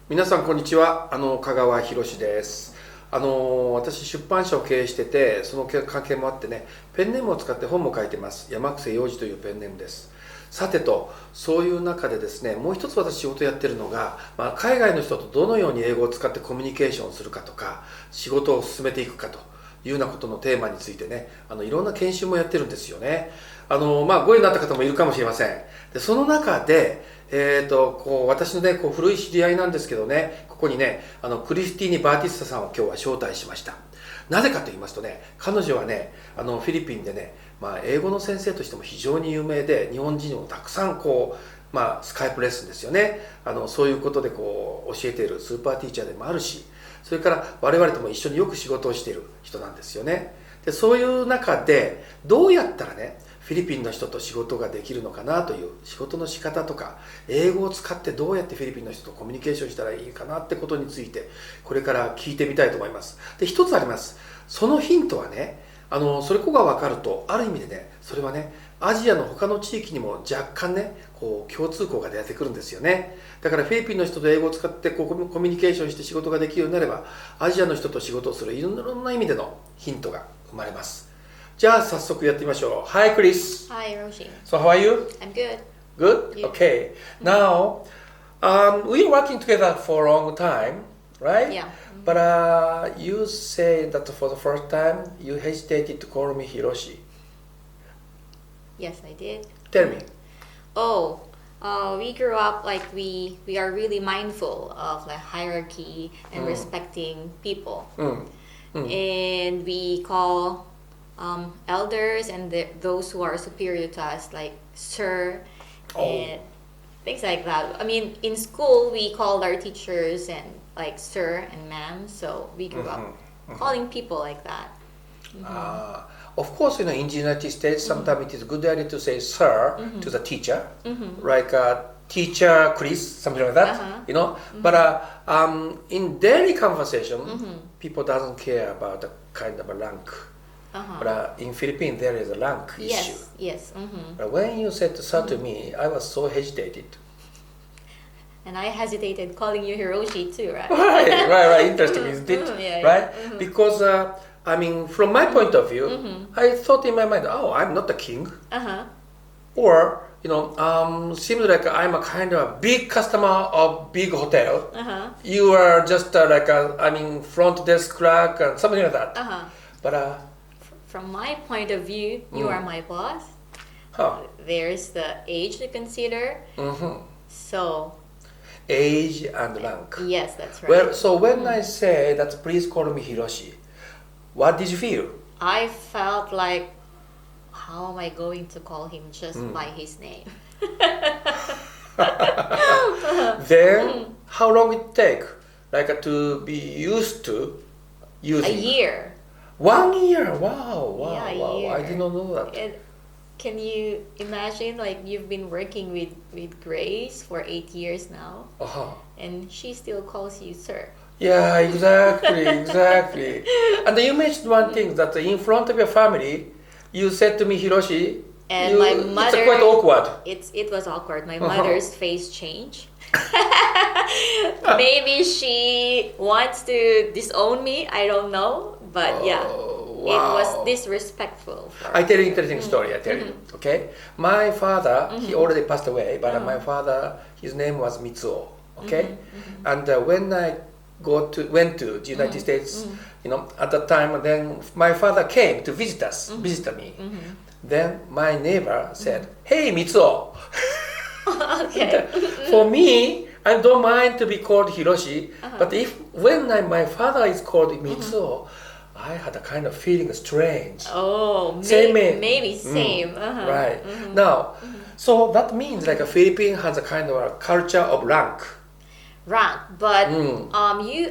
皆さんこんにちは。香川博です。私出版社を経営してて、その関係もあってね、ペンネームを使って本も書いてます。山癖洋二というペンネームです。さてと、そういう中でですね、もう一つ私仕事やってるのが、海外の人とどのように英語を使ってコミュニケーションをするかとか、仕事を進めていくかというようなことのテーマについてね、いろんな研修もやってるんですよね。ご縁になった方もいるかもしれません。で、その中で、私のね、古い知り合いなんですけどね、ここにね、クリスティーニ・バーティスタさんを今日は招待しました。なぜかと言いますとね、彼女はね、フィリピンでね、英語の先生としても非常に有名で、日本人をたくさんスカイプレッスンですよね。そういうことで教えているスーパーティーチャーでもあるし、それから我々とも一緒によく仕事をしている人なんですよね。で、そういう中で、どうやったらね、フィリピンの人と仕事ができるのかなという仕事の仕方とか、英語を使ってどうやってフィリピンの人とコミュニケーションしたらいいかなってことについて、これから聞いてみたいと思います。で、一つあります。そのヒントはね、それこが分かると、ある意味でね、それはね、アジアの他の地域にも若干ね、共通項が出てくるんですよね。だからフィリピンの人と英語を使ってコミュニケーションして仕事ができるようになれば、アジアの人と仕事をするいろんな意味でのヒントが生まれます。じゃあ早速やってみましょう。Hi, Chris. Hi, Roshi. So how are you? I'm good. Good? You? Okay. Now, we're working together for a long time, right? Yeah. But you say that for the first time, you hesitated to call me Hiroshi. Yes, I did. Tell me. We grew up like we are really mindful of like hierarchy and respecting people. And we call elders and those who are superior to us like sir and things like that. I mean, in school we called our teachers and like sir and ma'am, so we grew up calling people like that. Of course, in the United States, sometimes it is a good idea to say sir to the teacher, like teacher Chris, something like that, But in daily conversation, people doesn't care about the kind of a rank. But in Philippines, there is a rank issue. Yes. But when you said sir to me, I was so hesitated. And I hesitated calling you Hiroshi too, right? Right. Interesting, isn't it? Yeah. Right? Because, from my point of view, I thought in my mind, I'm not the king. Or, seems like I'm a kind of a big customer of big hotel. You are just front desk clerk and something like that. But from my point of view, you are my boss. There's the age to consider. So age and rank. Yes, that's right. Well, so when I say that please call me Hiroshi, what did you feel? I felt like, how am I going to call him just by his name? Then, how long it take, to be used to using? A year. 1 year. Wow. Yeah, a year. I did not know that. And can you imagine, like, you've been working with Grace for 8 years now, and she still calls you sir. Yeah, exactly. And you mentioned one thing, that in front of your family, you said to me Hiroshi, and my mother, it's quite awkward. It was awkward. My mother's face changed. Maybe she wants to disown me, I don't know, but Wow. It was disrespectful. I tell you an interesting story, okay? My father, he already passed away, but my father, his name was Mitsuo, okay? And when I went to the United States, at that time, then my father came to visit me. Then my neighbor said, "Hey, Mitsuo." Okay. For me, I don't mind to be called Hiroshi, but when my father is called Mitsuo, I had a kind of feeling strange. Maybe same. Right. Now, so that means like a Philippine has a kind of a culture of rank. But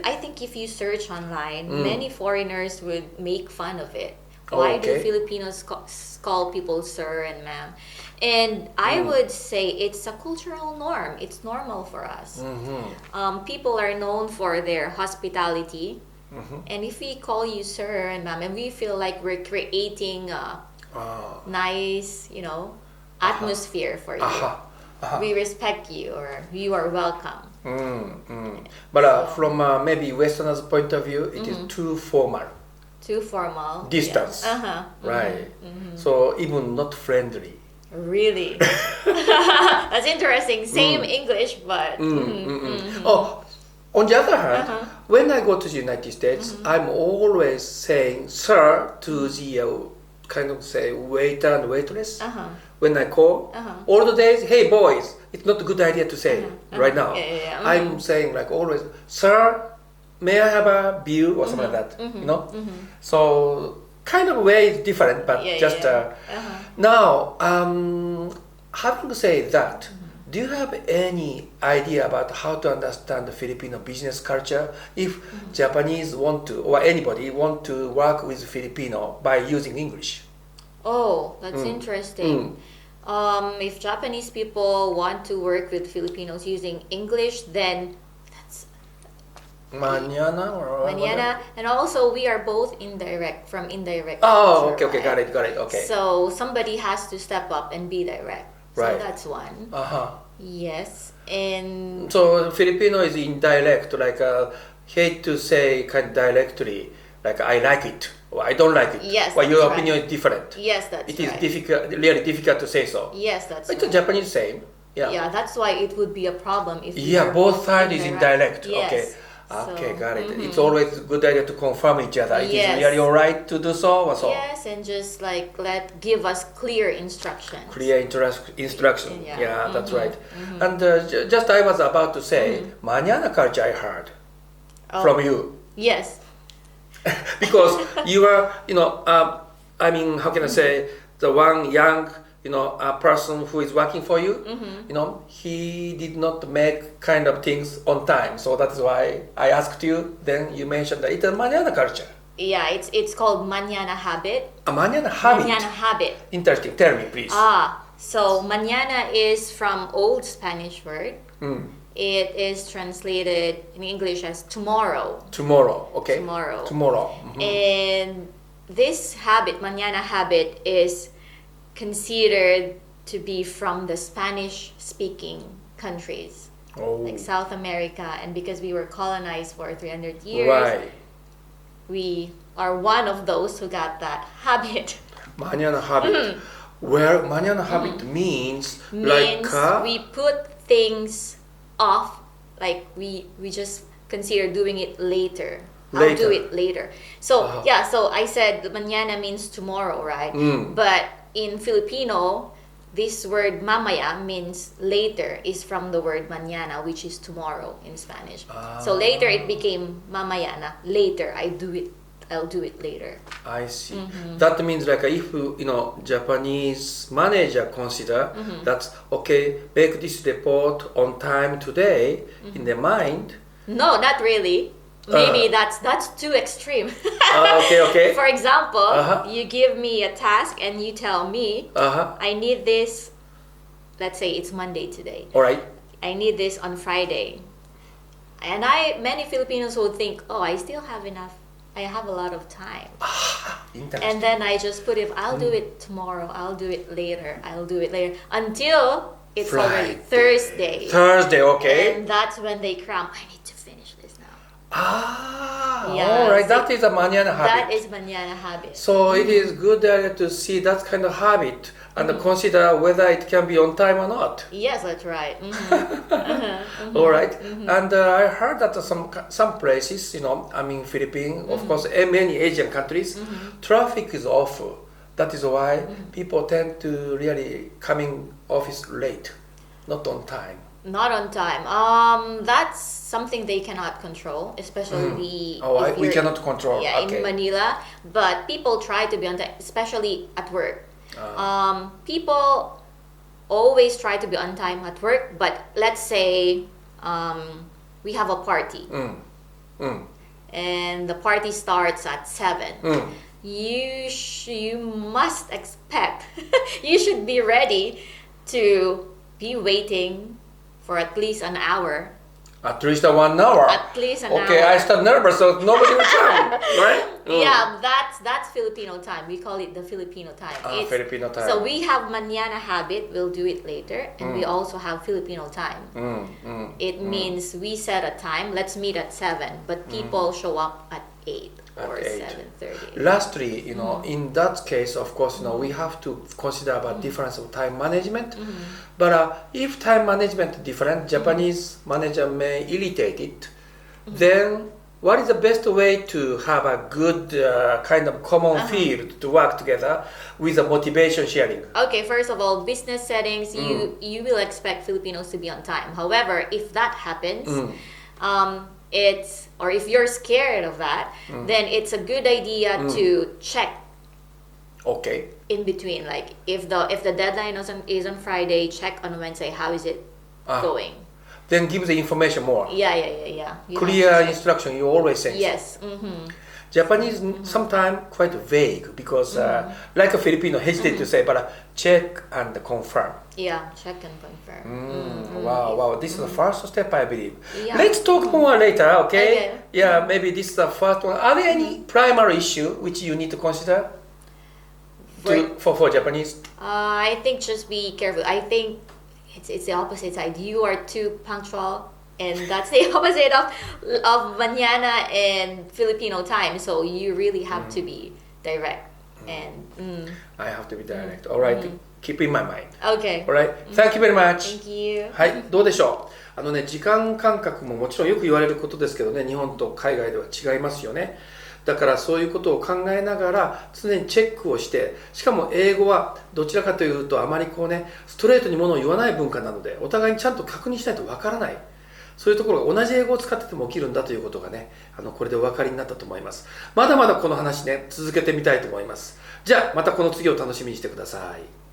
I think if you search online, many foreigners would make fun of it. Why do Filipinos call people sir and ma'am? And I would say it's a cultural norm. It's normal for us. People are known for their hospitality. And if we call you sir and ma'am, and we feel like we're creating a nice, atmosphere for you. We respect you, or you are welcome. But from maybe Westerners' point of view, it is too formal. Too formal. Distance. Yeah. Right. So even not friendly. Really? That's interesting. Same English, but... Oh, on the other hand, when I go to the United States, I'm always saying sir to the kind of say waiter and waitress. When I call, all the days, hey boys, it's not a good idea to say right now. I'm saying like always, sir, may I have a beer or something like that, you know? So kind of way is different, but now, having said that, do you have any idea about how to understand the Filipino business culture if Japanese want to, or anybody want to work with Filipino by using English? Oh, that's interesting. If Japanese people want to work with Filipinos using English, then that's Mañana or Mañana, and also we are both indirect from indirect. Oh, culture, okay, got it. Okay. So somebody has to step up and be direct. Right. So that's one. Yes, and so Filipino is indirect, like hate to say kind of directly, like I like it or I don't like it. Yes, or your that's opinion is different. yes, that's It is right. difficult, really difficult to say so. Yes, that's It's right. a Japanese same. Yeah. Yeah, that's why it would be a problem if we Yeah, were both sides is indirect. Yes. Okay. So, Okay, got it. It's always a good idea to confirm each other. It Yes. is really alright to do so or so. Yes, and just like give us clear instructions. Clear instruction. Yeah. Yeah, that's right. And just I was about to say, Mañana culture I heard from you. Yes. Because you are, I mean, how can I say, the one young, a person who is working for you, he did not make kind of things on time. So that's why I asked you, then you mentioned that it's a mañana culture. Yeah, it's called mañana habit. A mañana habit. Mañana habit. Interesting. Tell me, please. So mañana is from old Spanish word. It is translated in English as tomorrow. Tomorrow, okay. Tomorrow. And this habit, mañana habit, is considered to be from the Spanish-speaking countries, like South America. And because we were colonized for 300 years, Right. we are one of those who got that habit. Mañana habit. Where mañana habit means like we put things off, like we just consider doing it later. I'll do it later. So so I said mañana means tomorrow, right? But in Filipino, this word mamaya means later, is from the word mañana, which is tomorrow in Spanish. So later it became mamayana. Later, I'll do it later. I see. That means like if Japanese manager consider that okay, make this report on time today in their mind. No, not really. Maybe that's too extreme. Okay. For example, you give me a task and you tell me, I need this. Let's say it's Monday today. All right. I need this on Friday. And many Filipinos would think, oh, I still have enough. I have a lot of time. Interesting. And then I just put it, I'll do it tomorrow. I'll do it later. Until it's already Thursday. Thursday, okay. And that's when they cram, I need to finish this now. All right. That is a mañana habit. That is mañana habit. So it is good to see that kind of habit and consider whether it can be on time or not. Yes, that's right. All right. And I heard that some places, Philippines, of course, and many Asian countries, traffic is awful. That is why people tend to really coming office late, not on time. Not on time. That's something they cannot control, especially if we you're cannot control. Yeah, Okay. in Manila. But people try to be on time, especially at work. People always try to be on time at work. But let's say we have a party, and the party starts at 7. You must expect. You should be ready to be waiting for at least an hour At least 1 hour. At least an Okay, hour. I start nervous, so nobody will come, right? Yeah, that's Filipino time. We call it the Filipino time. Filipino time. So we have mañana habit. We'll do it later, and we also have Filipino time. It means we set a time. Let's meet at 7, but people show up at 8 or 7:30. Lastly, in that case, of course, we have to consider about difference of time management. But if time management different, Japanese manager may irritate it. Then, what is the best way to have a good kind of common field to work together with a motivation sharing? Okay, first of all, business settings, you will expect Filipinos to be on time. However, if that happens, or if you're scared of that, then it's a good idea to check. Okay. In between, like if the deadline is on Friday, check on Wednesday. How is it going? Then give the information more. Yeah. You Clear instruction. You always say. Yes. Japanese sometimes quite vague because, like a Filipino, hesitate to say, but check and confirm. Yeah, check and confirm. Wow. This is the first step, I believe. Yeah. Let's talk more later, okay? Yeah, maybe this is the first one. Are there any primary issue which you need to consider for Japanese? I think just be careful. I think it's the opposite side. You are too punctual, and that's the opposite of mañana and Filipino time. So you really have to be direct. And I have to be direct. All right, keep in my mind. Okay. All right, thank you very much. Thank you. はい、どうでしょう。時間感覚ももちろんよく言われることですけどね、日本と海外では違いますよね。だからそういうことを考えながら常にチェックをして、しかも英語はどちらかというとあまりストレートにものを言わない文化なので、お互いにちゃんと確認しないとわからない。そういうところが同じ英語を使ってても起きるんだということがね、これでお分かりになったと思います。まだまだこの話ね、続けてみたいと思います。じゃあまたこの次を楽しみにしてください。